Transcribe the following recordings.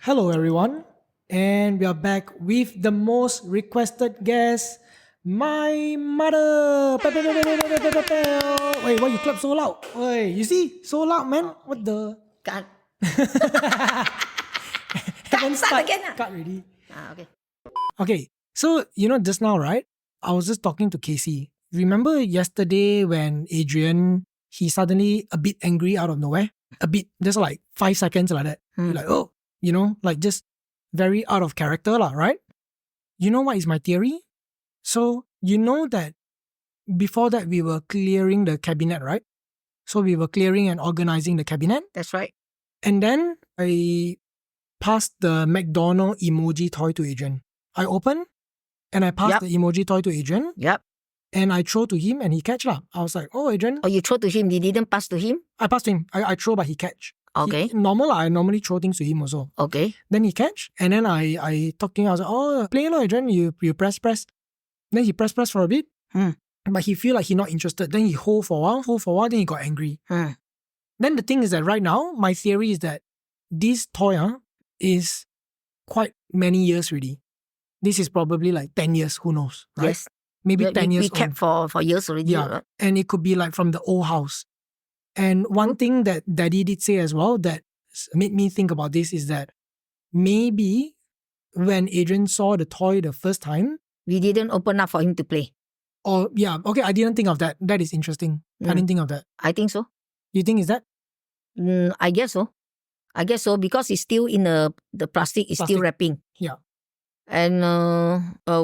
Hello, everyone, and we are back with the most requested guest, my mother. Wait, why you clap so loud? Wait, you see, so loud, man. What the? Cut. Haven't Start again. cut already. Okay. Okay, so just now, right? I was just talking to Casey. Remember yesterday when Adrian he suddenly a bit angry out of nowhere, a bit just like 5 seconds like that. You're like, oh, like just very out of character, lah, right? You know what is my theory? So you know that before that we were clearing the cabinet, right? So we were clearing and organizing the cabinet, That's right. and then I passed the McDonald emoji toy to Adrian. I open and I passed Yup. the emoji toy to Adrian Yep. and I throw to him and he catch lah. I was like, oh, Adrian. Oh, you throw to him. You didn't pass to him? I passed to him. I throw but he catch. Okay. Normal, I normally throw things to him also. Okay. Then he catch and then I talk to him. I was like, oh, play lah, Adrian. You press. Then he press for a bit. But he feel like he not interested. Then he hold for a while, then he got angry. Then the thing is that right now, my theory is that this toy is quite many years already. This is probably like 10 years, who knows, right? Yes. Maybe 10 years We kept old. for years already. Yeah, Right? and it could be like from the old house. And one thing that Daddy did say as well that made me think about this is that maybe when Adrian saw the toy the first time, We didn't open up for him to play. or yeah, okay, I didn't think of that. That is interesting. I didn't think of that. I think so. You think is that? I guess so. Because it's still in the plastic is still Plastic. wrapping. Yeah. And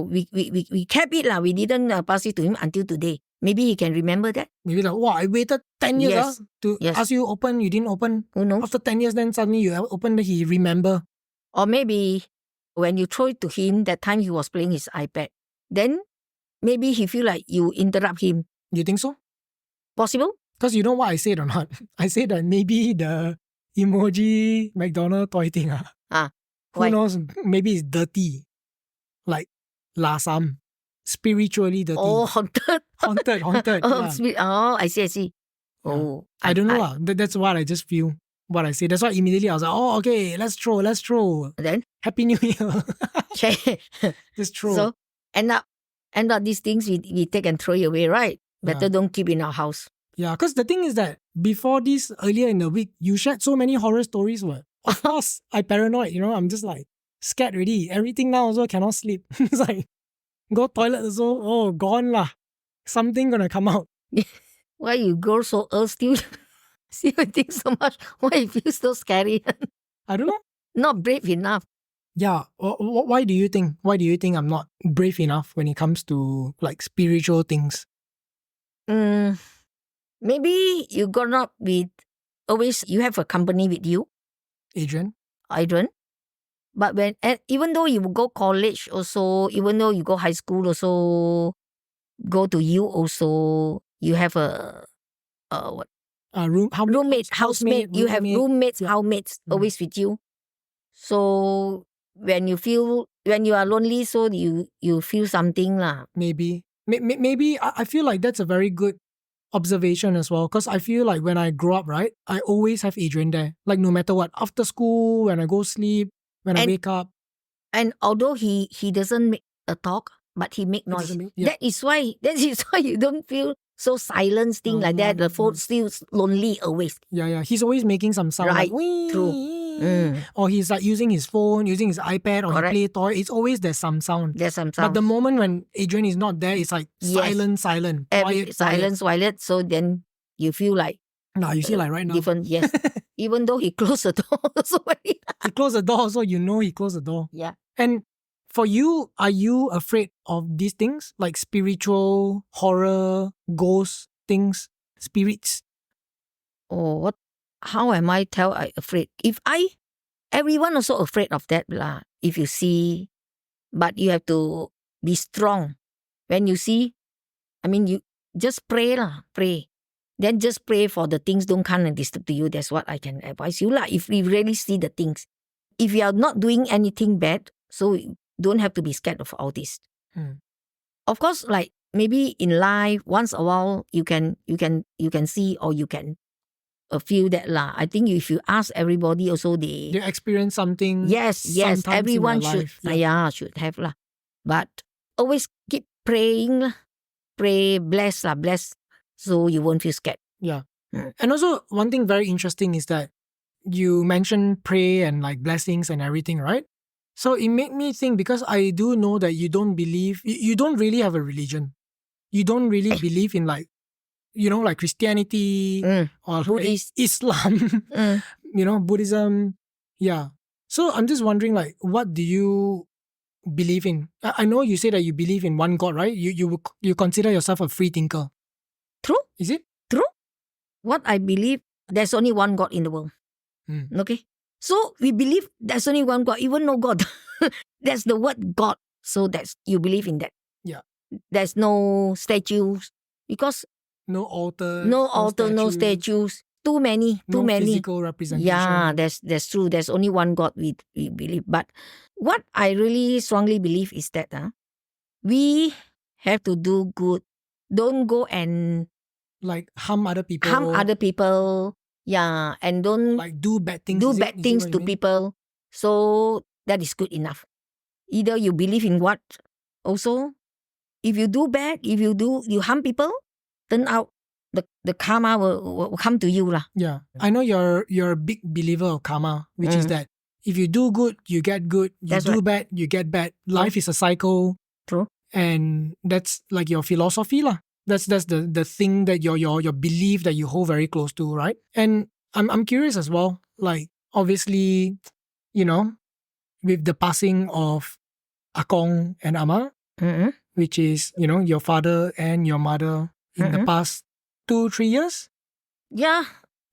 we kept it lah. We didn't pass it to him until today. Maybe he can remember that. Maybe like, wow, I waited 10 years Yes. to Yes. ask you open, you didn't open. Who knows? After 10 years, then suddenly you open, he remember. Or maybe when you throw it to him, that time he was playing his iPad. Then maybe he feel like you interrupt him. You think so? Possible? Because you know what I said or not? I said that maybe the emoji McDonald toy thing, who Why? knows, maybe it's dirty. Like lasam. Spiritually dirty. Oh, haunted. Haunted. I see. Yeah. Oh, I don't know. That's what I just feel. What I say. That's why immediately I was like, oh, okay, let's throw. Then? Happy New Year. Okay. Just throw. So, end up these things we take and throw it away, right? Better don't keep in our house. Yeah, because the thing is that before this, earlier in the week, you shared so many horror stories. What? Of course, I paranoid, I'm just like scared already. Everything now also cannot sleep. It's like, go toilet also, oh, gone lah. Something gonna come out. Why you grow so old still think so much? Why it feels so scary? I don't know. Not brave enough. Yeah, why do you think? Why do you think I'm not brave enough when it comes to like spiritual things? Maybe you got up with always you have a company with you, Adrian? But even though you go college also, even though you go high school also, go to you also, you have a what? Roommate, Housemate. You have roommates, housemates always with you. So when you are lonely, so you feel something lah. Maybe I feel like that's a very good observation as well, because I feel like when I grow up, right, I always have Adrian there. Like no matter what, after school, when I go sleep, when I wake up. And although he doesn't make a talk, but he make noise. That is why you don't feel so silent thing like that. The phone still lonely always. Yeah. He's always making some sound. Right. Like, True. Or he's like using his phone, using his iPad, or Correct. he play toy. It's always there's some sound. There's some sound. But the moment when Adrian is not there, it's like silent. Quiet. So then you feel like you see like right now. different. Yes. Even though he closed the door, so he closed the door, so he closed the door. Yeah. And for you, are you afraid of these things like spiritual, horror, ghost things, spirits? Oh, what? How am I afraid? Everyone also afraid of that lah. If you see, but you have to be strong. When you see, you just pray lah, pray. Then just pray for the things don't come and disturb to you. That's what I can advise you lah. If we really see the things, if you are not doing anything bad, so you don't have to be scared of all this. Of course, like maybe in life, once a while you can see or you can feel that lah. I think if you ask everybody also They experience something. yes, sometimes everyone in their should life. should have lah. But always keep praying lah. Pray, bless lah, bless, so you won't feel scared. Yeah. Mm. And also one thing very interesting is that you mentioned pray and like blessings and everything, right? So it made me think, because I do know that you don't believe, you don't really have a religion. You don't really believe in like, like Christianity or Buddhist. Islam, Buddhism. Yeah. So I'm just wondering, like, what do you believe in? I know you say that you believe in one God, right? You consider yourself a free thinker. True. Is it? True. What I believe, there's only one God in the world. Okay? So we believe there's only one God, even no God. That's the word God. So that's, you believe in that. Yeah. There's no statues, because No altars. no statues. Too many. No physical representation. Yeah, that's true. There's only one God we believe. But what I really strongly believe is that we have to do good. Don't go and like harm other people. Yeah, and don't Like do bad things. do Is bad it things what you to mean? people. So that is good enough. Either you believe in what, also, if you do bad, you harm people, turn out the karma will come to you lah. Yeah. I know you're a big believer of karma, which is that if you do good, you get good. You That's do right. bad, you get bad. Life is a cycle. True. And that's like your philosophy lah. That's the thing that your belief that you hold very close to, right? And I'm curious as well. Like obviously, with the passing of Akong and Ama, which is your father and your mother in the past 2-3 years. Yeah.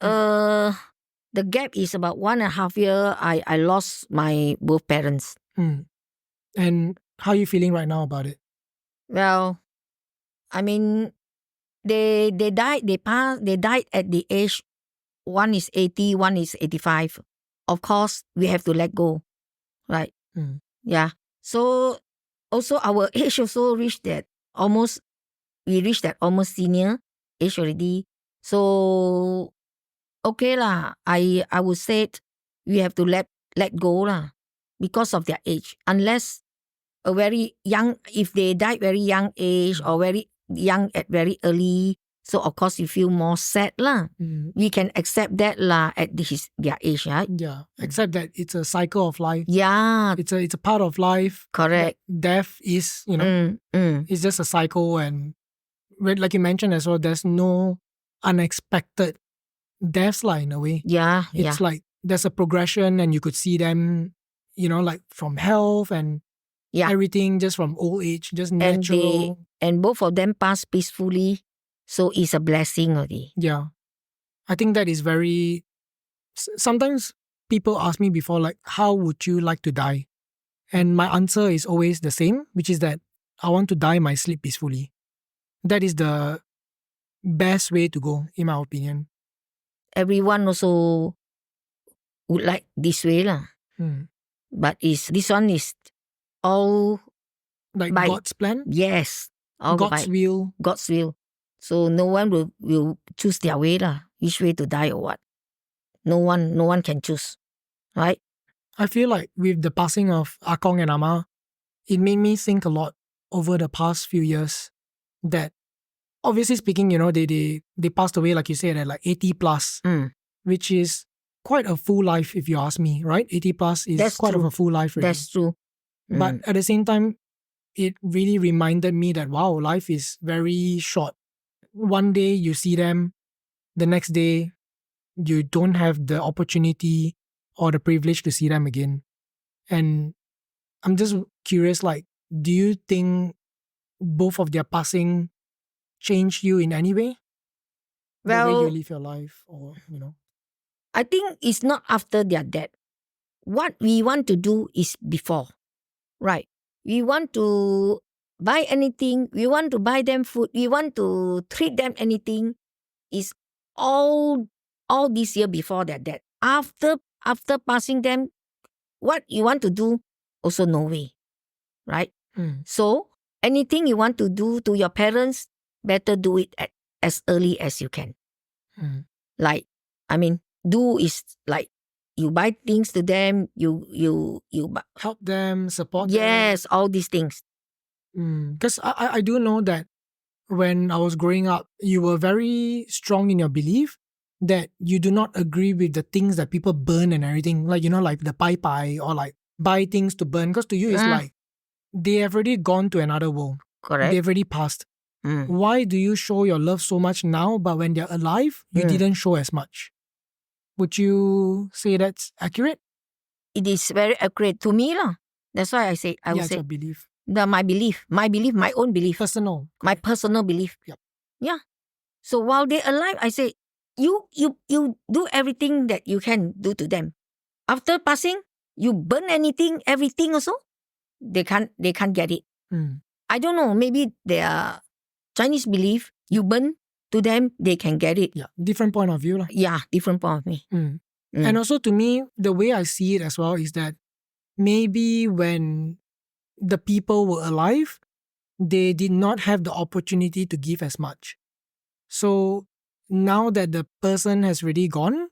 The gap is about 1.5 years. I lost my both parents. And how are you feeling right now about it? Well, I mean, they died. They died at the age. One is 80, one is 85. Of course, we have to let go, right? Yeah. So also our age also reached that almost. We reached that almost senior age already. So okay lah. I would say we have to let go lah, because of their age. Unless a very young, if they died very young age or very young at very early, so of course you feel more sad lah. We can accept that lah at their age, right? Yeah, accept that it's a cycle of life. Yeah, it's a part of life. correct. Death is it's just a cycle, and like you mentioned as well, there's no unexpected deaths lah in a way. Yeah, It's like there's a progression, and you could see them, like from health and everything, just from old age, just natural. And both of them passed peacefully, so it's a blessing already. Yeah, I think that is very. Sometimes people ask me before, like, how would you like to die? And my answer is always the same, which is that I want to die my sleep peacefully. That is the best way to go, in my opinion. Everyone also would like this way lah. But this one is all like by God's plan? Yes. All God's will. God's will. So no one will choose their way lah, which way to die or what. No one can choose. Right? I feel like with the passing of Akong and Ama, it made me think a lot over the past few years that, obviously speaking, they passed away, like you said, at like 80 plus, which is quite a full life if you ask me, right? 80 plus is That's quite true. of a full life. Really. That's true. But at the same time, it really reminded me that, wow, life is very short. One day you see them, the next day you don't have the opportunity or the privilege to see them again. And I'm just curious, like, do you think both of their passing changed you in any way? Well, the way you live your life, or I think it's not after their death. What we want to do is before. Right. We want to buy anything. We want to buy them food. We want to treat them anything. Is all this year before their death. After passing them, what you want to do, also no way. Right? So anything you want to do to your parents, better do it as early as you can. Like do is like you buy things to them, you Help them, support them. yes, all these things. Because I do know that when I was growing up, you were very strong in your belief that you do not agree with the things that people burn and everything. Like, like the pai or like buy things to burn. Because to you, it's like they have already gone to another world. Correct. They've already passed. Why do you show your love so much now, but when they're alive, you didn't show as much? Would you say that's accurate? It is very accurate to me lah. That's why I say I would It's say your belief. my belief, my own belief, Personal. my personal belief. Yep. Yeah. So while they're alive, I say you do everything that you can do to them. After passing, you burn everything also. They can't get it. I don't know. Maybe their Chinese belief, you burn to them, they can get it. Yeah, different point of view lah. Yeah, different point of view. And also to me, the way I see it as well is that maybe when the people were alive, they did not have the opportunity to give as much. So now that the person has already gone,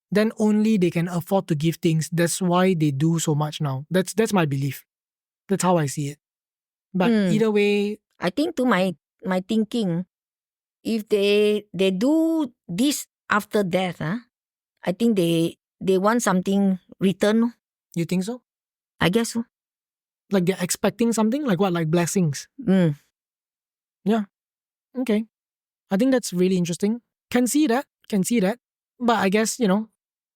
then only they can afford to give things. That's why they do so much now. That's my belief. That's how I see it. But either way, I think to my thinking, if they do this after death, I think they want something return. You think so? I guess so. Like they're expecting something? Like what? Like blessings? Yeah. Okay. I think that's really interesting. Can see that. But I guess,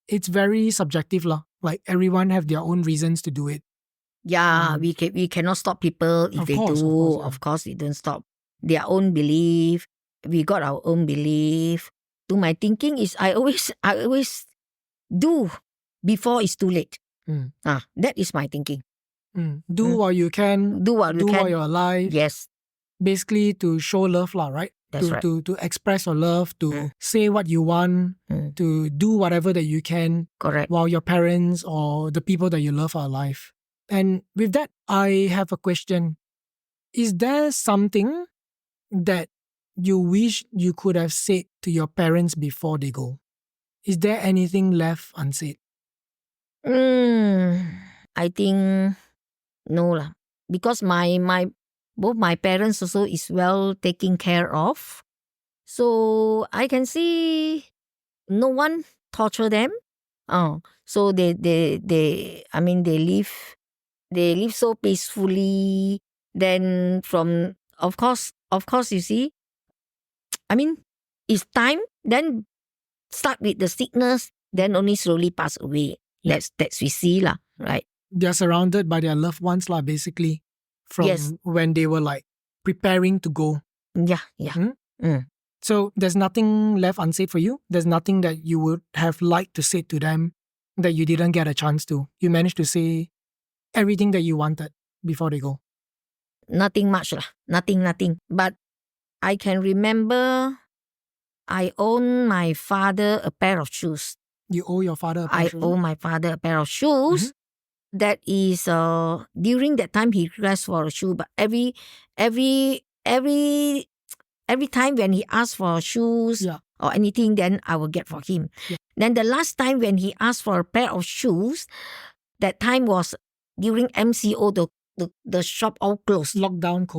it's very subjective lah. Like everyone have their own reasons to do it. Yeah, we cannot stop people if they do. Of course, we don't stop their own belief. We got our own belief. To my thinking is I always do before it's too late. That is my thinking. Do what you can. Do what you can. While you're alive. Yes. Basically to show love lah, right? That's right. To express your love, to say what you want, to do whatever that you can. Correct. While your parents or the people that you love are alive. And with that, I have a question. Is there something that you wish you could have said to your parents before they go? Is there anything left unsaid? I think no lah. Because both my parents also is well taken care of. So I can see no one torture them. So they live so peacefully. Then of course you see, it's time, then start with the sickness, then only slowly pass away. That's we see lah, right? They're surrounded by their loved ones lah, basically. From when they were like preparing to go. Yeah. So there's nothing left unsaid for you? There's nothing that you would have liked to say to them that you didn't get a chance to? You managed to say everything that you wanted before they go? Nothing much lah. Nothing. But I can remember I owe my father a pair of shoes. You owe your father a pair of shoes? I owe my father a pair of shoes. That is during that time he requests for a shoe, but every time when he asks for shoes or anything, then I will get for him. Then the last time when he asked for a pair of shoes, that time was during MCO, the shop all closed. Lockdown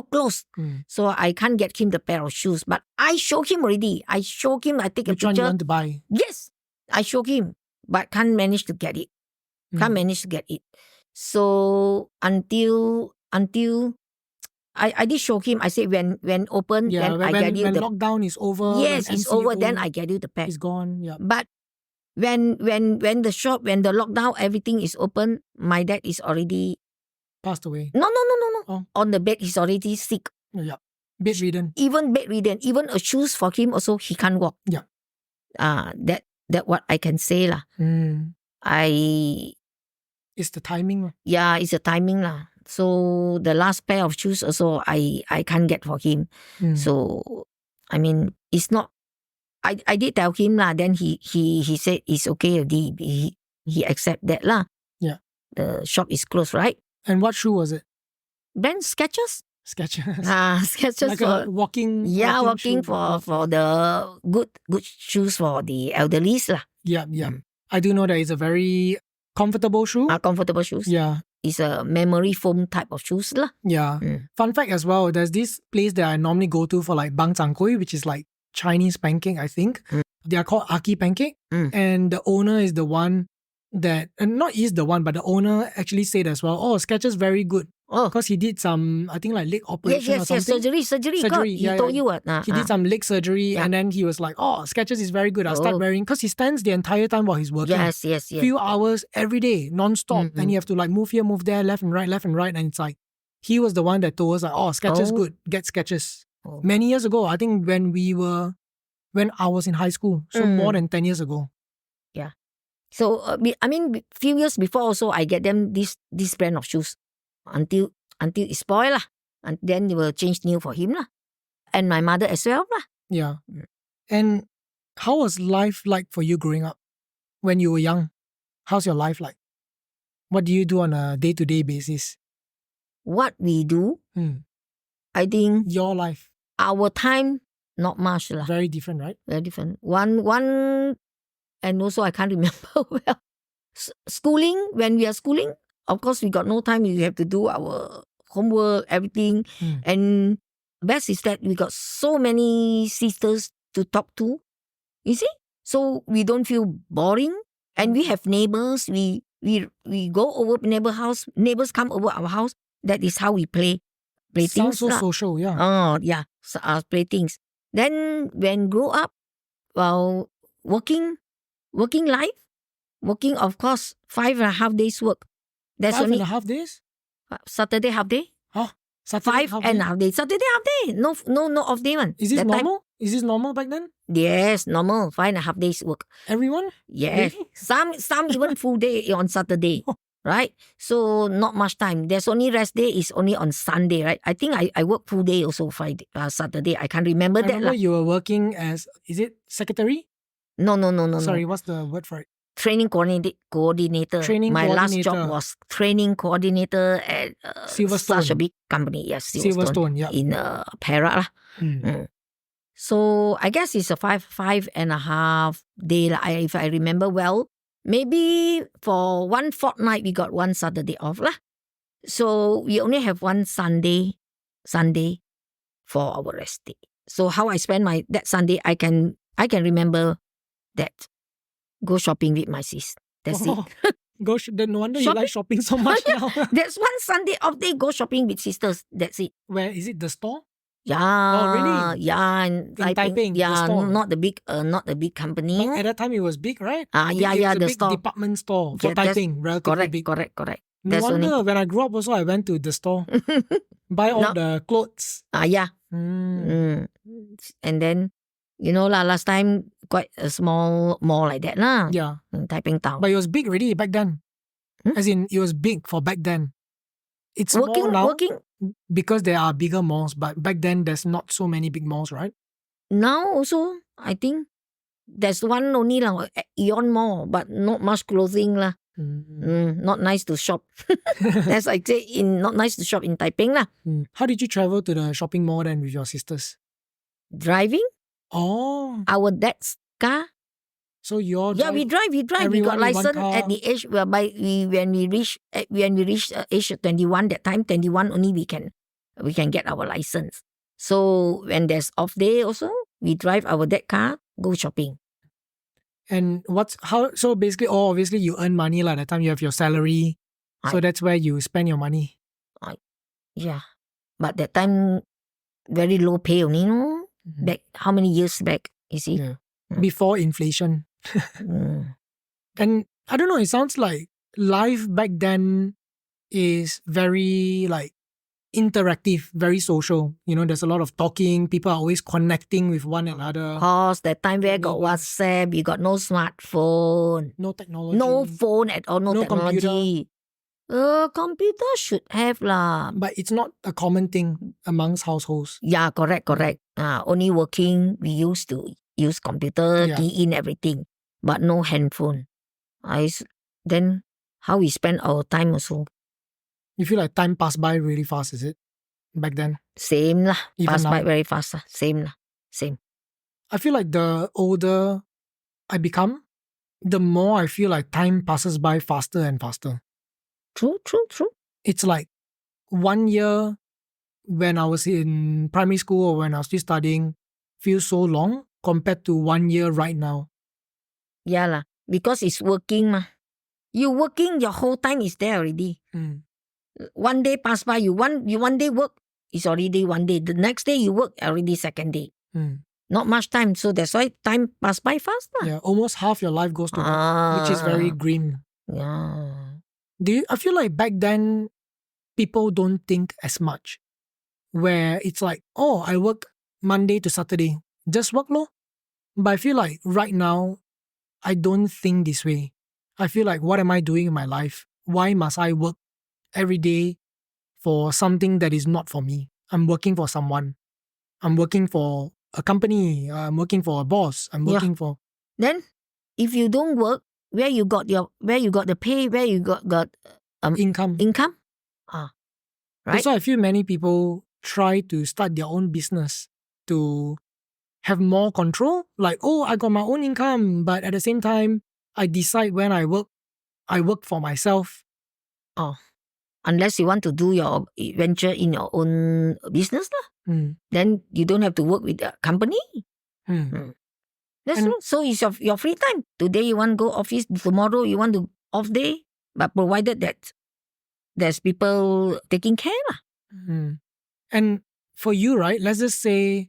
closed. So I can't get him the pair of shoes. But I show him already. I take a picture. Which one you want to buy? Yes. I show him, but can't manage to get it. So until I did show him. I said when open, then I get you when the lockdown is over. Yes, it's over. Then I get you the pack. It's gone. Yeah. But when the shop, when the lockdown, everything is open, my dad is already passed away. No. Oh. On the bed, he's already sick. Yeah. Bedridden. Even bedridden. Even a shoes for him also, he can't walk. Yeah. That what I can say lah. It's the timing. Yeah, it's the timing lah. So the last pair of shoes also I can't get for him. So it's not. I did tell him lah. Then he said it's okay already. He accept that lah. Yeah. The shop is closed, right? And what shoe was it? Brand Skechers. Skechers. Skechers Like for a walking. walking shoe. for the good shoes for the elderlies lah. Yeah. I do know that it's a very comfortable shoe. Comfortable shoes. Yeah. It's a memory foam type of shoes lah. Yeah. Fun fact as well, there's this place that I normally go to for like bang zhang kui, which is like Chinese pancake, I think. They are called Aki Pancake. And the owner is the one that, and not is the one, but the owner actually said as well, Skechers very good. Because he did some, I think like leg operation or something. Surgery. He Yeah, told yeah. you. He did some leg surgery and then he was like, Skechers is very good. I'll start wearing, because he stands the entire time while he's working. Yes. Few hours every day, non-stop. And you have to like move here, move there, left and right. And it's like, he was the one that told us like, Skechers good, get Skechers. Many years ago, I think when I was in high school. So more than 10 years ago. Yeah. So, few years before also, I get them this brand of shoes until it spoil lah. And then they will change new for him lah. And my mother as well lah. Yeah. And how was life like for you growing up when you were young? How's your life like? What do you do on a day-to-day basis? What we do, I think Your life. our time, not much lah. Very different, right? Very different. One, and also I can't remember well. Schooling, when we are schooling, of course we got no time. We have to do our homework, everything. And best is that we got so many sisters to talk to. You see? So we don't feel boring. And we have neighbors. We go over neighbor house. Neighbors come over our house. That is how we play Sounds things so lah. social, yeah. Oh, yeah. So, play things. Then when grew up, well, working life, working of course 5.5 days work. That's 5.5 days? Saturday half day. Saturday 5.5 days. Saturday half day. No off day one. Is this That normal? time, Is this normal back then? yes, normal 5.5 days work. Everyone? Yes. Really? Some even full day on Saturday. Right? So not much time. There's only rest day is only on Sunday, right? I think I work full day also Friday, Saturday. I can't remember I that. remember you were working as, is it secretary? No. Sorry, No. what's the word for it? Training coordinator. Training My last coordinator. job was training coordinator at Silverstone. such a big company. Yes, Silverstone, yeah. in Perak lah. So I guess it's a 5.5 day lah. If I remember well. Maybe for one fortnight we got one Saturday off lah. So we only have one Sunday for our rest day. So how I spend that Sunday, I can remember that. Go shopping with my sis. That's it. No wonder you like shopping so much now. That's one Sunday off day. Go shopping with sisters. That's it. Where is it? The store? Yeah. Oh, really? Yeah. In Taiping, the Yeah, store? not the big company. At that time it was big, right? Yeah, It was a the big store. department store for Yeah, that's Taiping, relatively big. Correct. No That's wonder when I grew up also I went to the store. Buy all the clothes. Yeah. And then, last time quite a small mall like that lah. Yeah. In Taiping town. But it was big already back then. As in, it was big for back then. It's working small now because there are bigger malls, but back then there's not so many big malls, right? now also I think there's one only lah, Eon Mall, but not much clothing lah. Not nice to shop. As I say, not nice to shop in Taiping lah. How did you travel to the shopping mall then with your sisters? Driving. Oh, Our dad's car. so you're We drive. We got everyone in one license car. at the age whereby when we reach age of 21. That time 21 only we can get our license. So when there's off day also, we drive our dad car, go shopping. And so basically, obviously you earn money lah. That time you have your salary. So that's where you spend your money. Yeah. But that time, very low pay only, no? Back, how many years back, you see? Yeah. Before inflation. And I don't know, it sounds like life back then is very like interactive, very social. There's a lot of talking. People are always connecting with one another. Cause that time where got WhatsApp, we got no smartphone. No technology. No phone at all, no technology. Computer should have lah. But it's not a common thing amongst households. Yeah, correct. Only working, we used to use computer, key in everything. But no handphone. Then how we spend our time also. You feel like time passed by really fast, is it? back then? Same lah. Even Pass by now? very fast lah. Same lah. Same. I feel like the older I become, the more I feel like time passes by faster and faster. True. It's like 1 year when I was in primary school or when I was still studying feels so long compared to 1 year right now. Yeah lah. Because it's working mah. You working, your whole time is there already. Mm. One day pass by, you one day work, it's already 1 day. The next day you work, already second day. Mm. Not much time, so that's why time pass by fast lah. Yeah, almost half your life goes to work, which is very grim. Yeah. I feel like back then people don't think as much. Where it's like, oh, I work Monday to Saturday. Just work lor. But I feel like right now, I don't think this way. I feel like, what am I doing in my life? Why must I work every day for something that is not for me? I'm working for someone. I'm working for a company. I'm working for a boss. I'm working for Then, if you don't work, where you got the pay, where you got income. Right? That's why I feel many people try to start their own business to have more control. Like, oh, I got my own income, but at the same time, I decide when I work for myself. Oh, unless you want to do your venture in your own business lah. Then you don't have to work with a company. That's true. So it's your free time. Today you want to go office, tomorrow you want to off day, but provided that there's people taking care lah. And for you, right, let's just say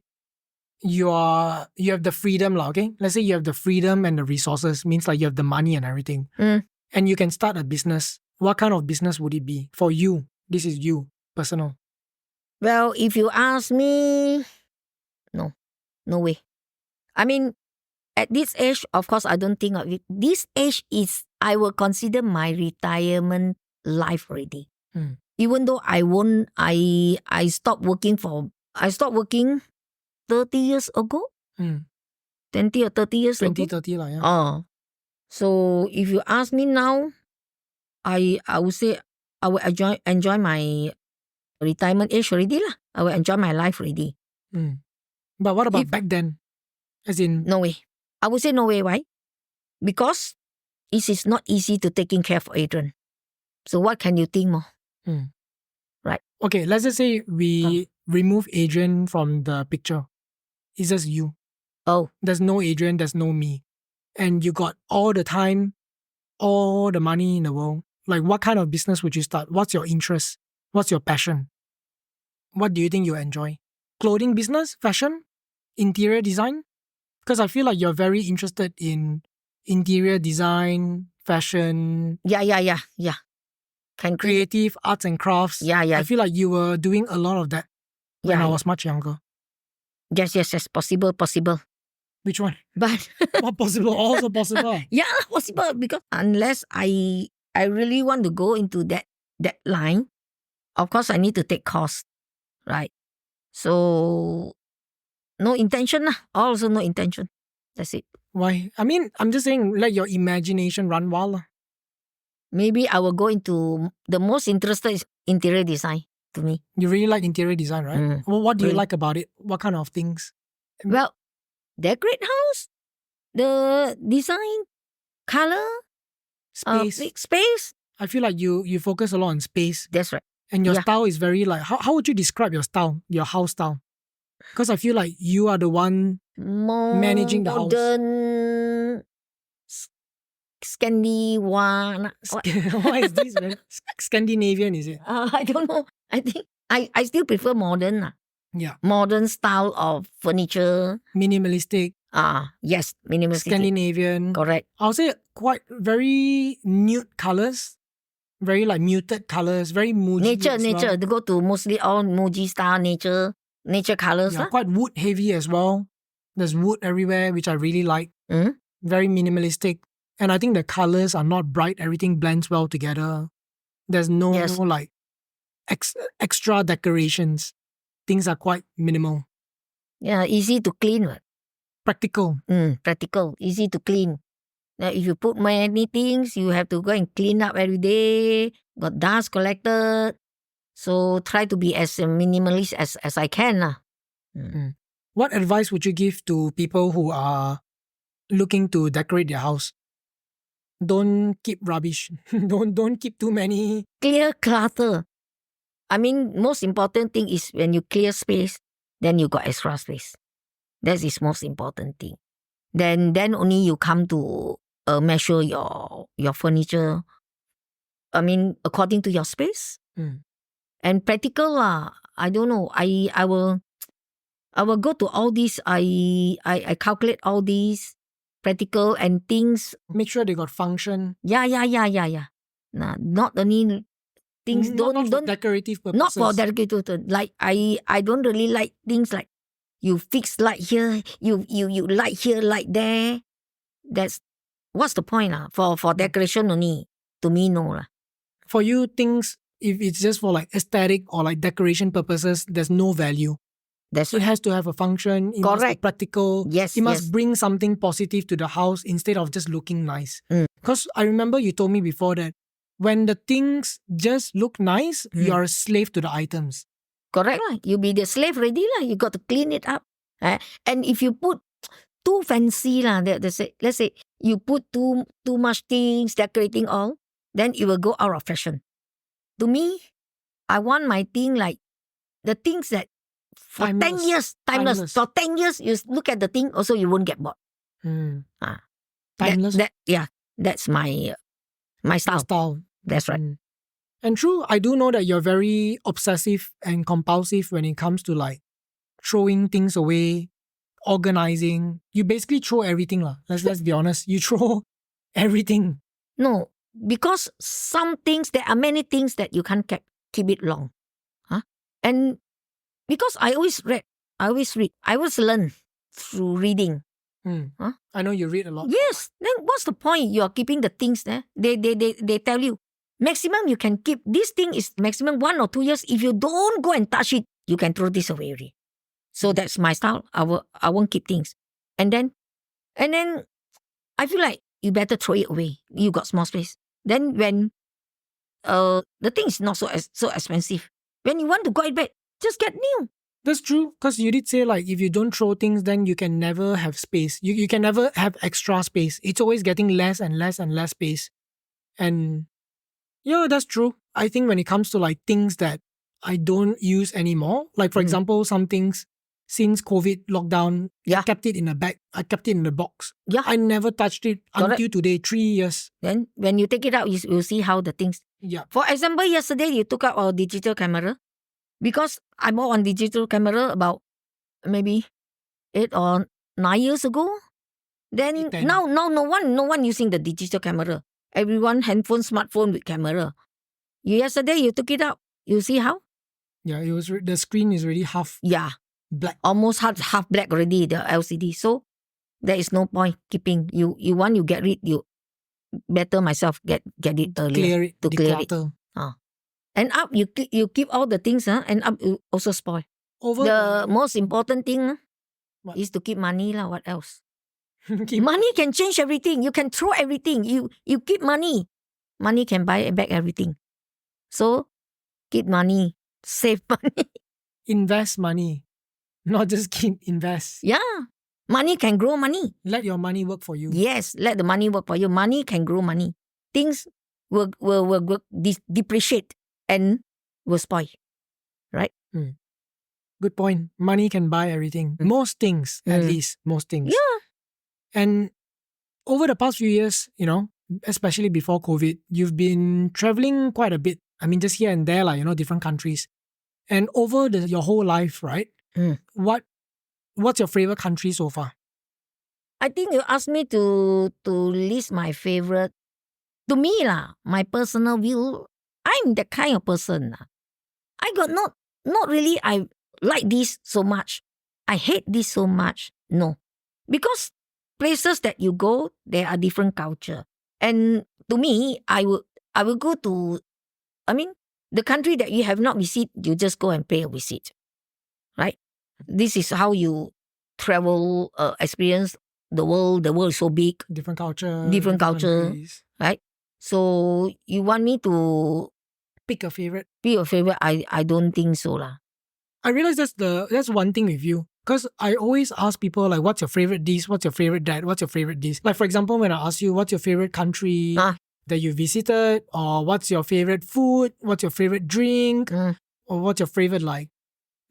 you have the freedom lah, okay? Let's say you have the freedom and the resources, means like you have the money and everything. And you can start a business. What kind of business would it be? For you, this is you, personal. Well, if you ask me, no way. I mean, at this age, of course, I don't think of it. This age is, I will consider my retirement life already. Even though I stopped working 30 years ago. 20 or 30 years 20, ago. 30 lah, yeah. So if you ask me now, I would say I will enjoy my retirement age already lah. I will enjoy my life already. But what about back then? As in... No way. I would say no way. Why? Because it is not easy to taking care of Adrian. So what can you think more? Right. Okay, let's just say we remove Adrian from the picture. It's just you. Oh. There's no Adrian, there's no me. And you got all the time, all the money in the world. Like, what kind of business would you start? What's your interest? What's your passion? What do you think you enjoy? Clothing business? Fashion? Interior design? Because I feel like you're very interested in interior design, fashion. Yeah. Creative arts and crafts. Yeah. I feel like you were doing a lot of that when I was much younger. Yes. Possible. Which one? But not possible, also possible. Yeah, possible, because unless I really want to go into that line, of course I need to take course, right? So no intention lah. Also no intention. That's it. Why? I mean, I'm just saying, let your imagination run wild lah. Maybe I will go into, the most interested is interior design to me. You really like interior design, right? Well, what do you like about it? What kind of things? Well, decorate house, the design, color, space. I feel like you focus a lot on space. That's right. And your style is very like, how would you describe your style, your house style? Because I feel like you are the one managing the house. Modern, Scandinavian. What is this, man? Scandinavian, is it? I don't know. I think I still prefer modern. Yeah. Modern style of furniture. Minimalistic. Yes, minimalistic. Scandinavian. Correct. I'll say quite very nude colors. Very like muted colors. Very Muji. Nature. They go to mostly all Muji style nature colors. Yeah, quite wood heavy as well. There's wood everywhere, which I really like. Very minimalistic. And I think the colors are not bright. Everything blends well together. There's no like extra decorations. Things are quite minimal. Yeah, easy to clean. Practical. Practical. Easy to clean. Now, if you put many things, you have to go and clean up every day. Got dust collected. So try to be as minimalist as I can. What advice would you give to people who are looking to decorate their house? Don't keep rubbish. don't keep too many. Clear clutter. I mean, most important thing is when you clear space, then you got extra space. That is most important thing. Then only you come to measure your furniture. I mean, according to your space. And practical I don't know. I will go to all these. I calculate all these practical and things. Make sure they got function. Yeah. Nah, not only things. Not for decorative purposes. Not for decorative. Like I don't really like things like you fix light here, you light here, light there. That's what's the point for decoration only. To me, no lah. For you, things if it's just for like aesthetic or like decoration purposes, there's no value. That's It has to have a function. It Correct. must be practical. Yes, It must yes. bring something positive to the house instead of just looking nice. Mm. Because I remember you told me before that when the things just look nice, you're a slave to the items. Correct lah. You be the slave ready lah. You got to clean it up. And if you put too fancy lah, let's say you put too much things, decorating all, then it will go out of fashion. To me, I want my thing like the things that for 10 Timeless. years, timeless. For 10 years, you look at the thing, also you won't get bored. Timeless That's my style. style. That's right. And true, I do know that you're very obsessive and compulsive when it comes to like throwing things away, organizing. You basically throw everything lah. Let's be honest. You throw everything. No, because some things, there are many things that you can't keep it long. And because I always read, I always learn through reading. I know you read a lot. Yes, then what's the point? You are keeping the things there. They tell you, maximum you can keep, this thing is maximum 1 or 2 years. If you don't go and touch it, you can throw this away already. So that's my style. I won't keep things. And then I feel like you better throw it away. You got small space. Then when the thing is not so expensive. When you want to go it back, just get new. That's true. Because you did say like if you don't throw things, then you can never have space. You can never have extra space. It's always getting less and less and less space. And yeah, that's true. I think when it comes to like things that I don't use anymore, like for example, some things since COVID lockdown, I kept it in a bag. I kept it in a box. Yeah. I never touched it until today, 3 years. Then when you take it out, you'll see how the things. Yeah. For example, yesterday you took out our digital camera. Because I bought one digital camera about maybe 8 or 9 years ago. Then now no one using the digital camera. Everyone handphone, smartphone with camera. Yesterday you took it out. You see how? Yeah, it was the screen is already half black. Almost half black already, the LCD. So there is no point keeping. You want you get rid, you better myself get it earlier. Clear it. And up you keep all the things and up you also spoil. The most important thing is to keep money lah. What else? Money can change everything. You can throw everything. You keep money. Money can buy back everything. So keep money. Save money. Invest money. Not just keep invest. Yeah. Money can grow money. Let your money work for you. Yes, let the money work for you. Money can grow money. Things will depreciate and will spoil. Right? Good point. Money can buy everything. Most things, at least. Most things. Yeah. And over the past few years, especially before COVID, you've been traveling quite a bit. I mean, just here and there, different countries. And over your whole life, right? What's your favorite country so far? I think you asked me to list my favorite. To me my personal view, I'm the kind of person. I got not really I like this so much. I hate this so much. No. Because places that you go, there are different culture. And to me, I will go to, the country that you have not visited, you just go and pay a visit. Right? This is how you travel, experience the world. The world is so big. Different culture. Different culture. Countries. Right? So you want me to pick a favorite. Be your favorite. I don't think so lah. I realize that's one thing with you. Because I always ask people like, what's your favorite dish? What's your favorite that? What's your favorite dish? Like for example, when I ask you what's your favorite country that you visited, or what's your favorite food, what's your favorite drink, or what's your favorite like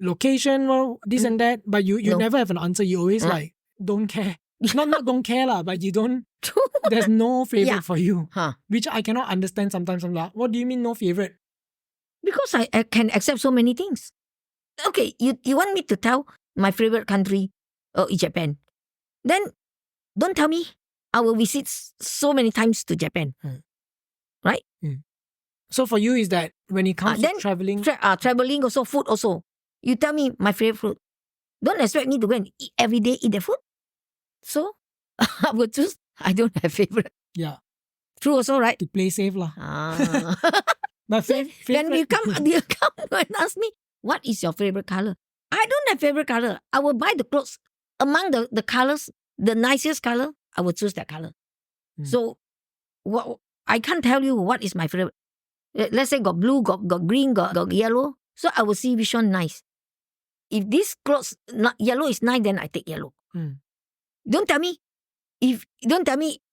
location, or this and that. But you No. never have an answer. You always like don't care. not don't care lah, but you don't. There's no favorite for you, which I cannot understand sometimes. I'm like, what do you mean no favorite? Because I can accept so many things. Okay, you want me to tell my favorite country is Japan. Then don't tell me I will visit so many times to Japan. Right? So for you is that when it comes to traveling... traveling also, food also. You tell me my favorite food. Don't expect me to go and eat every day, eat the food. So, I will choose, I don't have favorite. Yeah. True also, right? To play safe lah. My favorite... Then you come and ask me, what is your favorite color? I don't have favorite color. I will buy the clothes. Among the colors, the nicest color, I will choose that color. So, I can't tell you what is my favorite. Let's say got blue, got green, got yellow. So I will see which one nice. If this clothes yellow is nice, then I take yellow. Don't tell me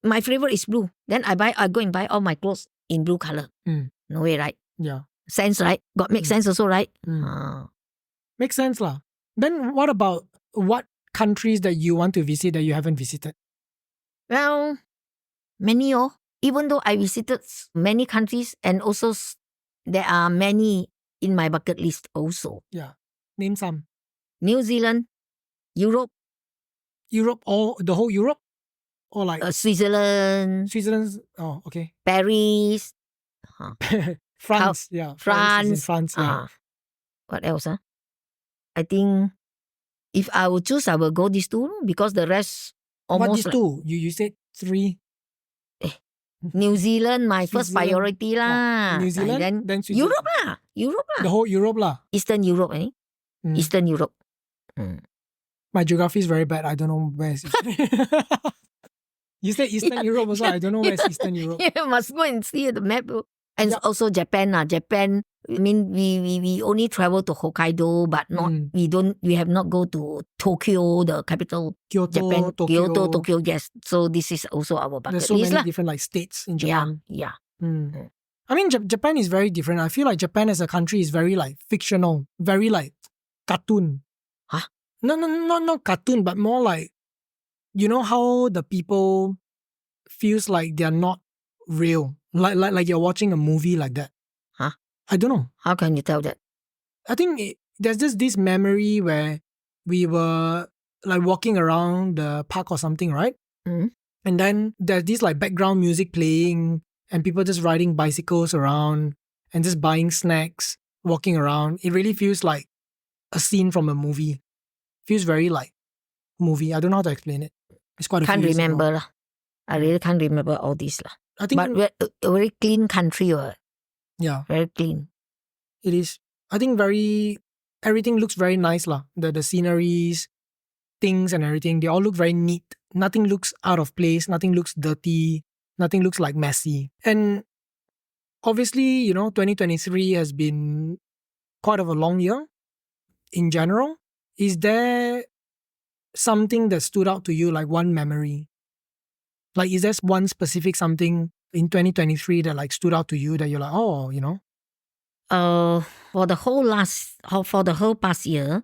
my favorite is blue. Then I go and buy all my clothes in blue color. No way, right? Yeah. Sense, right? Got make sense also, right? Makes sense lah. Then what about what countries that you want to visit that you haven't visited? Well, many even though I visited many countries, and also there are many in my bucket list also. Yeah. Name some. New Zealand, Europe. Europe, the whole Europe? Or like... Switzerland. Switzerland, oh, okay. Paris. France, yeah. France. France, yeah. What else? I think if I would choose, I will go these two because the rest almost... What these two? You said three. New Zealand, my first priority lah. Yeah. New Zealand, then Switzerland. Europe lah. The whole Europe lah. Eastern Europe, Eastern Europe. My geography is very bad. I don't know where is it. You said Eastern Europe also. I don't know where is Eastern Europe. You must go and see the map. And also Japan. Japan, I mean, we only travel to Hokkaido, but not we have not go to Tokyo, the capital. Japan, Kyoto, Tokyo, yes. So this is also our bucket list. There's so many different like states in Japan. Yeah. I mean, Japan is very different. I feel like Japan as a country is very like fictional, very like cartoon. Huh? No, not cartoon, but more like, you know how the people feels like they're not real. Like you're watching a movie like that. Huh? I don't know. How can you tell that? I think there's just this memory where we were like walking around the park or something, right? And then there's this like background music playing and people just riding bicycles around and just buying snacks, walking around. It really feels like a scene from a movie. Feels very like movie. I don't know how to explain it. It's quite a few years ago. Can't remember lah. I really can't remember all this lah. I think, but we're a very clean country. Yeah. Very clean. It is. I think everything looks very nice lah. The sceneries, things and everything, they all look very neat. Nothing looks out of place. Nothing looks dirty. Nothing looks like messy. And obviously, 2023 has been quite of a long year in general. Is there something that stood out to you, like one memory? Like, is there one specific something in 2023 that like stood out to you that you're like, oh, For the whole past year,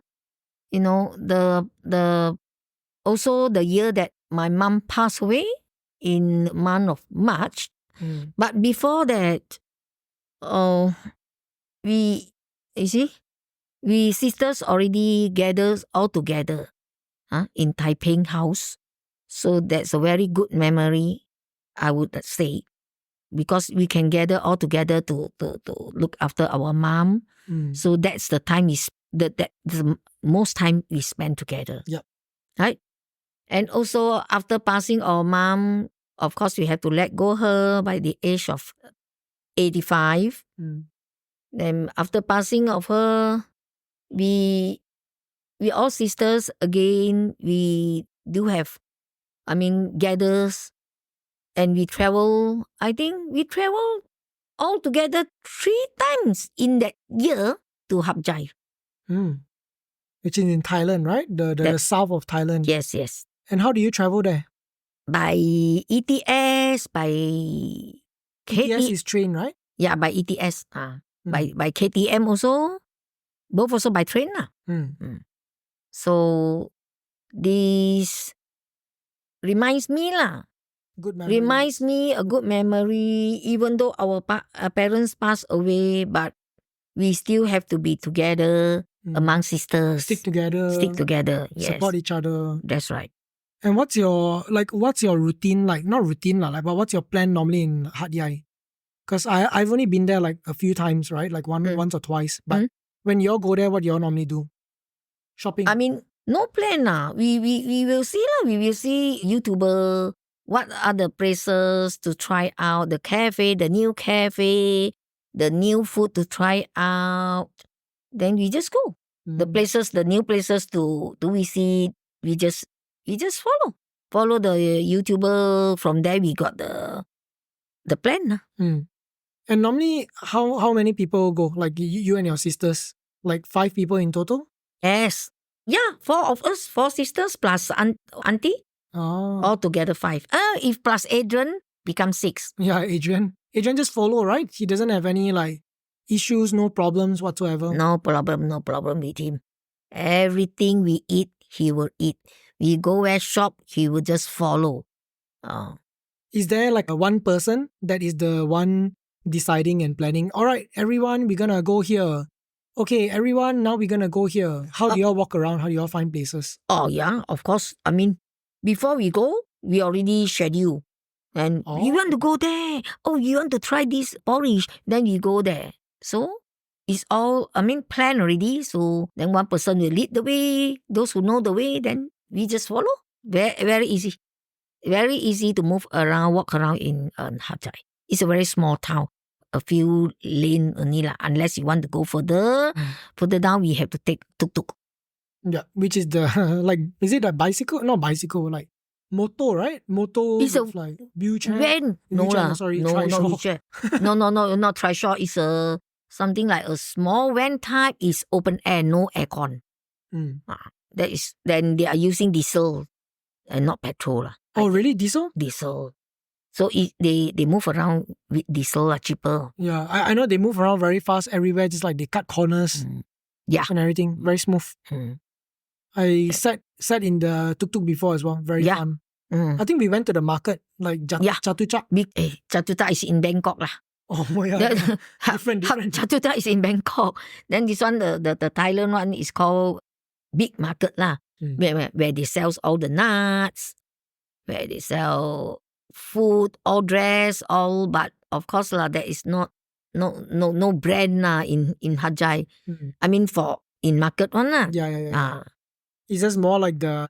the also the year that my mom passed away in the month of March. But before that, we sisters already gathered all together in Taiping house. So that's a very good memory, I would say, because we can gather all together to look after our mom. So that's the time the most time we spend together. Yep. Right? And also after passing our mom, of course we have to let go her by the age of 85. Then after passing of her, we all sisters again, we do have, gathers, and we travel. I think we travel altogether 3 times in that year to Hapjai. Which is in Thailand, right? The south of Thailand. Yes, yes. And how do you travel there? By ETS, by ETS is train, right? Yeah, by ETS. By KTM also. Both also by train. So this reminds me Good memory. Reminds me a good memory, even though our parents passed away, but we still have to be together among sisters. Stick together. Yes. Support each other. That's right. And what's your routine like? Not routine but what's your plan normally in Hat Yai? Because I've only been there like a few times, right? Like once or twice. But when you all go there, what do you all normally do? Shopping. I mean, no plan We will see We will see YouTuber. What are the places to try out? The cafe, the new cafe, the new food to try out. Then we just go. The new places to visit. We just follow the YouTuber. From there we got the plan. And normally, how many people go? Like you and your sisters, like 5 people in total? Yes. Yeah, 4 of us, 4 sisters plus auntie. All together 5. If plus Adrian, becomes 6. Yeah, Adrian just follow, right? He doesn't have any like issues, no problems whatsoever. No problem with him. Everything we eat, he will eat. We go where shop, he will just follow. Is there like a one person that is the one deciding and planning? All right, everyone, we're gonna go here. Okay, everyone, now we're gonna go here. How do y'all walk around? How do y'all find places? Oh yeah, of course. I mean, before we go, we already schedule. And we want to go there. Oh, you want to try this porridge? Then we go there. So it's all, planned already. So then one person will lead the way. Those who know the way, then we just follow. Very, very easy. Very easy to move around, walk around in Hat Yai. It's a very small town. A few lane only unless you want to go further. Further down, we have to take tuk-tuk. Yeah, which is the, is it a bicycle? Not bicycle, like moto, right? Moto it's with like wheelchair. Van. No, trishaw. No, not trishaw. It's something like a small van type. It's open air, no aircon. Then they are using diesel and not petrol. Oh, really? Diesel? Diesel. So they move around with diesel cheaper. Yeah, I know they move around very fast everywhere. Just like they cut corners. Yeah. And everything. Very smooth. I sat in the tuk-tuk before as well. Very fun. I think we went to the market, like Chatuchak. Chatuchak is in Bangkok Oh my god. Different. Chatuchak is in Bangkok. Then this one, the Thailand one is called Big Market where they sell all the nuts, where they sell food, all dress, all, but of course there is no brand in Hat Yai. For in market one Yeah. It's just more like the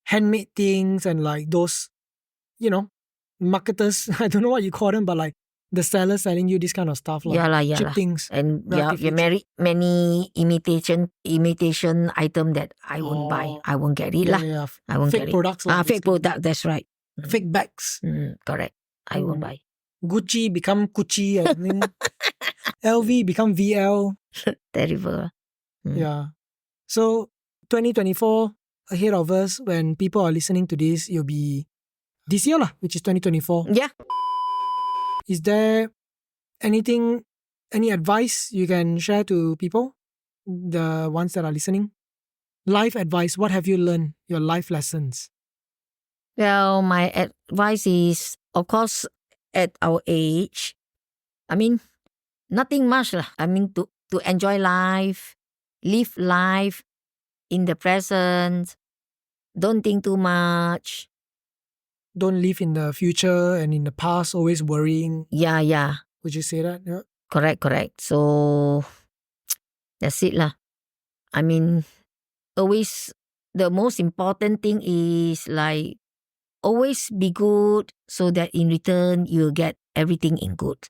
handmade things and like those, marketers. I don't know what you call them, but like the sellers selling you this kind of stuff, like cheap things. And many imitation item that I won't buy. I won't get it Yeah. I won't fake get products. it. Fake product, that's right. Fake bags. Correct. I won't buy. Gucci become Gucci, I think. LV become VL. Terrible. Yeah. So 2024 ahead of us, when people are listening to this, it'll be this year which is 2024. Yeah. Is there any advice you can share to people, the ones that are listening? Life advice, what have you learned, your life lessons? Well, my advice is, of course, at our age, nothing much to enjoy life, live life in the present, don't think too much. Don't live in the future and in the past, always worrying. Yeah. Would you say that? Yeah. Correct. So, that's it always, the most important thing is like, always be good so that in return, you'll get everything in good.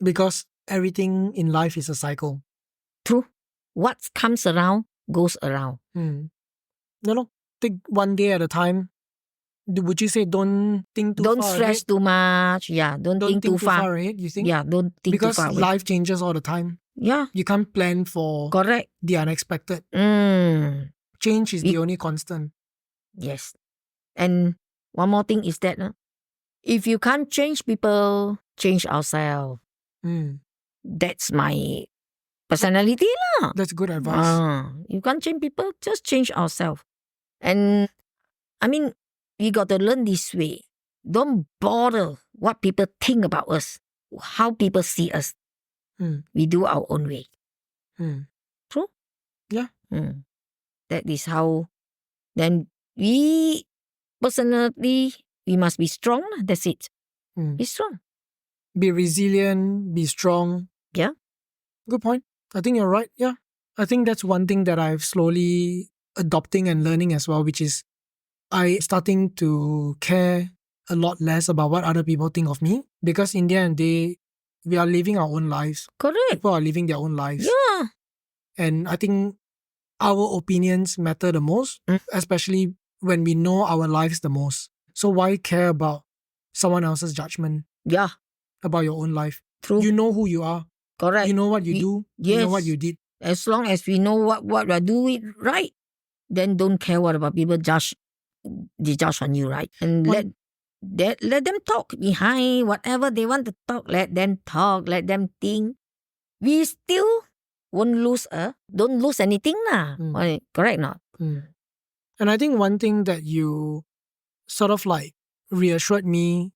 Because everything in life is a cycle. True. What comes around, goes around. Take one day at a time. would you say don't think too Don't far stress ahead? too much. Yeah, don't think too far. ahead, you think? Yeah, don't think Because too far away. life changes all the time. Yeah, You can't plan for correct. the unexpected. Change is We- the only constant. Yes. And one more thing is that if you can't change people, change ourselves. Mm. That's my personality lah. That's good advice. You can't change people, just change ourselves. And I mean, we got to learn this way. Don't bother what people think about us, how people see us. Mm. We do our own way. Mm. True? Yeah. That is how. Then we personally, we must be strong. That's it. Be strong. Be resilient, be strong. Yeah. Good point. I think you're right. Yeah. I think that's one thing that I've slowly adopting and learning as well, which is I starting to care a lot less about what other people think of me, because in the end we are living our own lives. Correct. People are living their own lives. Yeah. And I think our opinions matter the most, especially when we know our lives the most. So why care about someone else's judgment Yeah. about your own life? True. You know who you are. Correct. You know what you do. Yes. You know what you did. As long as we know what we do it right, then don't care what about people judge. They judge on you, right? And let them talk behind whatever they want to talk. Let them talk. Let them think. We still won't lose. Don't lose anything lah. Correct not? And I think one thing that you sort of like reassured me,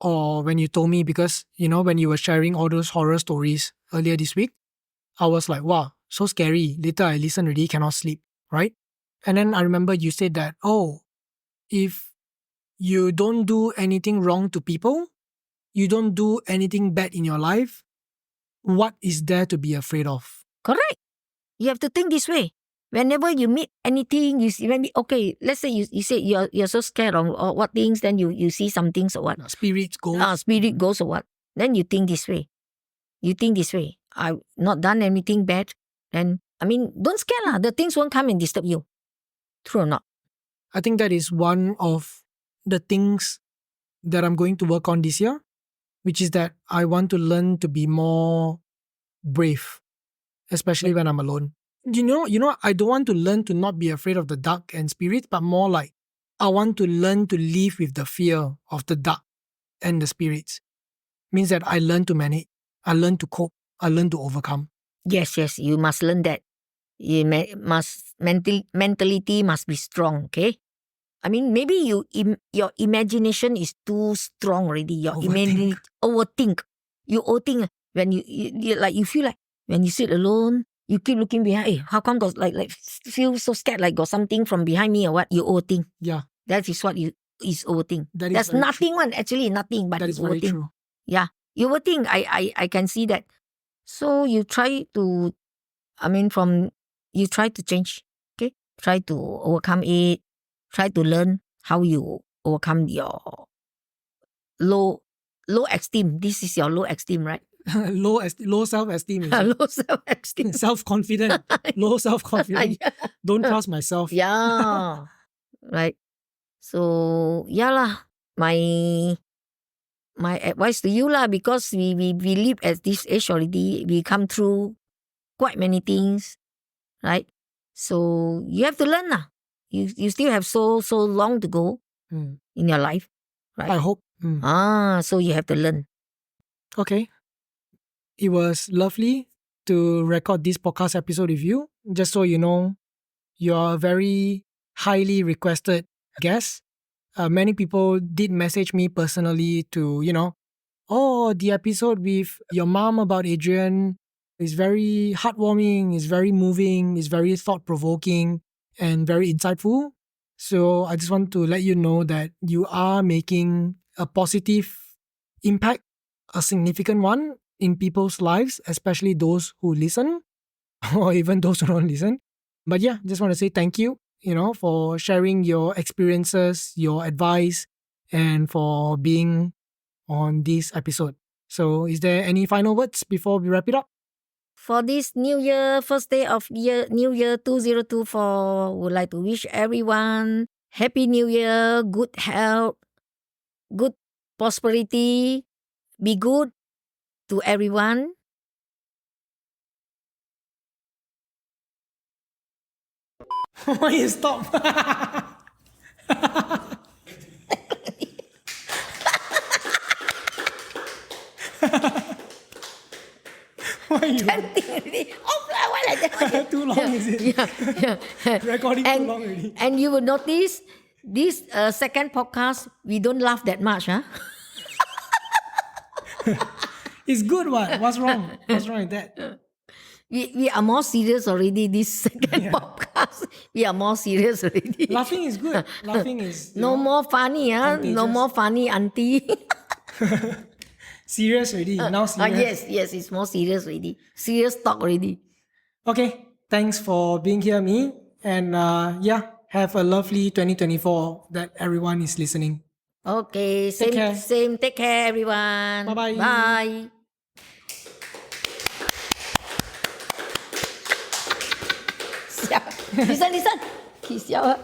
or when you told me, because when you were sharing all those horror stories earlier this week, I was like, wow, so scary. Later I listened already, cannot sleep, right? And then I remember you said that, if you don't do anything wrong to people, you don't do anything bad in your life, what is there to be afraid of? Correct. You have to think this way. Whenever you meet anything, you see, okay, let's say you say you're so scared of what things, then you see some things or what. Spirit goes. Spirit goes or what. Then you think this way. I've not done anything bad. And don't scare lah. The things won't come and disturb you. True or not? I think that is one of the things that I'm going to work on this year, which is that I want to learn to be more brave, especially when I'm alone. I don't want to learn to not be afraid of the dark and spirits, but more like I want to learn to live with the fear of the dark and the spirits. Means that I learn to manage, I learn to cope, I learn to overcome. Yes, you must learn that. You mentality must be strong, okay? Maybe your imagination is too strong already. Your imagination overthink. You overthink when you feel like when you sit alone, you keep looking behind. Hey, how come got like feel so scared like got something from behind me or what? You overthink. Yeah, that is what is overthink. That's nothing one actually nothing, but that it's is very overthink. true. Yeah, you overthink. I can see that. So you try to, you try to change. Okay, try to overcome it. Try to learn how you overcome your low esteem. This is your low esteem, right? low self-esteem. Low self-esteem. Self-confident. Low self-confidence. Yeah. Don't trust myself. Yeah. Right. So, yeah lah. My advice to you lah, because we live at this age already. We come through quite many things, right? So, you have to learn lah. You still have so long to go in your life, right? I hope. So you have to learn. Okay. It was lovely to record this podcast episode with you. Just so you know, you're a very highly requested guest. Many people did message me personally to, the episode with your mom about Adrian is very heartwarming, is very moving, is very thought-provoking, and very insightful. So I just want to let you know that you are making a positive impact, a significant one in people's lives, especially those who listen or even those who don't listen. But yeah, just want to say thank you, for sharing your experiences, your advice, and for being on this episode. So is there any final words before we wrap it up? For this New Year, first day of New Year 2024, would like to wish everyone Happy New Year, good health, good prosperity, be good to everyone. Why you stop? Why you too long is it? yeah. Recording too long already. And you will notice this second podcast, we don't laugh that much, huh? It's good. What? What's wrong? What's wrong with that? We are more serious already. This second podcast, we are more serious already. Laughing is good. Laughing is No more funny, huh? No contagious. more funny, auntie. Serious already. Now serious. Yes, it's more serious already. Serious talk already. Okay. Thanks for being here, me. And have a lovely 2024 that everyone is listening. Okay, care. same. Take care, everyone. Bye-bye. Bye. Listen. 起笑啊